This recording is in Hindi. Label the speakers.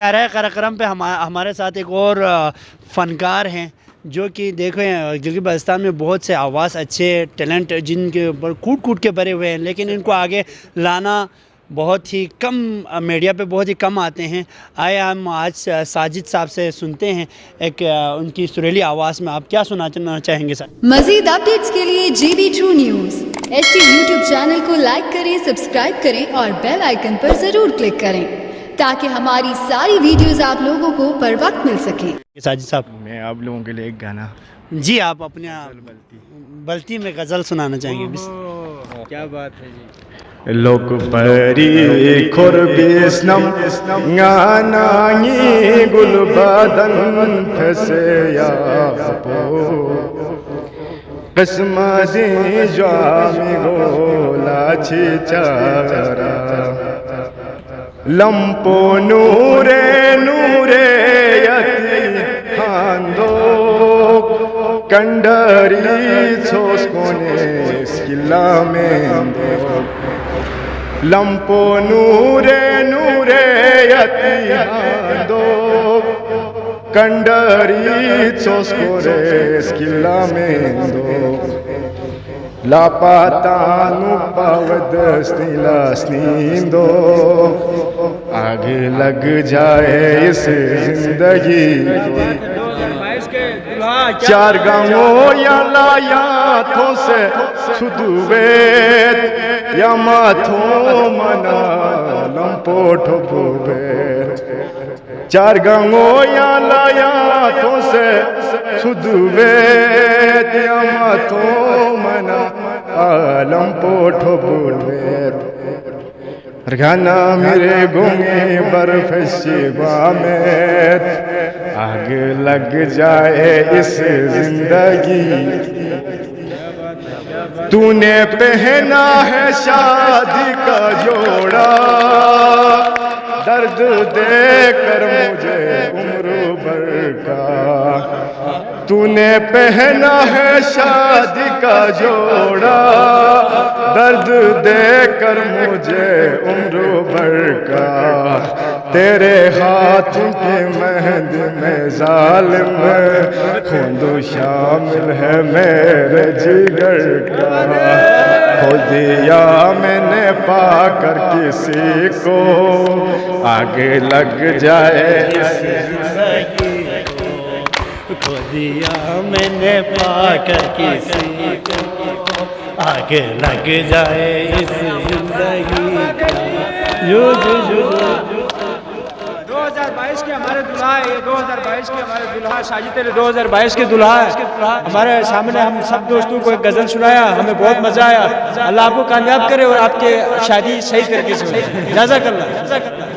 Speaker 1: कार्यक्रम पे हमारे साथ एक और फ़नकार हैं जो कि देखें गिलगित बाल्टिस्तान में बहुत से आवाज़ अच्छे टैलेंट जिनके ऊपर कूट कूट के भरे हुए हैं, लेकिन इनको आगे लाना बहुत ही कम, मीडिया पे बहुत ही कम आते हैं। आए हम आज साजिद साहब से सुनते हैं एक उनकी सुरीली आवाज़ में। आप क्या सुनाना चाहेंगे सर?
Speaker 2: मज़ीद अपडेट्स के लिए JB True News HT YouTube channel को लाइक करें, सब्सक्राइब करें और बेल आइकन पर ज़रूर क्लिक करें ताकि हमारी सारी वीडियोस आप लोगों को बर वक्त मिल सके।
Speaker 1: साजिद साहब,
Speaker 3: मैं आप लोगों के लिए एक गाना
Speaker 1: जी आप अपने बल्ती में गज़ल सुनाना चाहेंगे?
Speaker 3: क्या बात है जी। लोक परी खोर बिस्नम गानाई गुल बदन फसे या कस्मा दे जामी गोला चारा लंपो नूरे नूरे यति हांदो कंडरी छोस्कोने स्किला में लंपो नूरे नूरे यति हांदो कंडरी छोस्कोने स्किला में दो लापातानु पावद स्नीला स्नींदो आग लग जाए इस जिंदगी चार गांवों या लायाथों से सुदुबेत या माथों मना लंपोठ भूबेत चार गांवों या लायाथों से सुदुबेत या माथों मना आलम पोठो भूबेत गाना मेरे गोंगे बर्फ शिवा में आग लग जाए इस जिंदगी तूने पहना है शादी का जोड़ा दर्द देकर मुझे उम्र भर का तूने पहना है शादी का जोड़ा दर्द देकर मुझे उम्र भर का तेरे हाथ की मेहंदी में जालिम खूंदो शामिल है मेरे जिगर का खो दिया मैंने पाकर किसी को आगे लग जाए इस जिंदगी
Speaker 1: खो दिया मैंने पाकर किसी को आगे लग जाए इस जिंदगी जो
Speaker 4: 2022 के हमारे दुल्हा है, 2022 के हमारे दुल्हा साजिद अली 2022 के दुल्हा है। हमारे सामने हम सब दोस्तों को एक गज़ल सुनाया, हमें बहुत मज़ा आया। अल्लाह आपको कामयाब करे और आपके शादी सही तरीके से हो। जज़ाकल्लाह।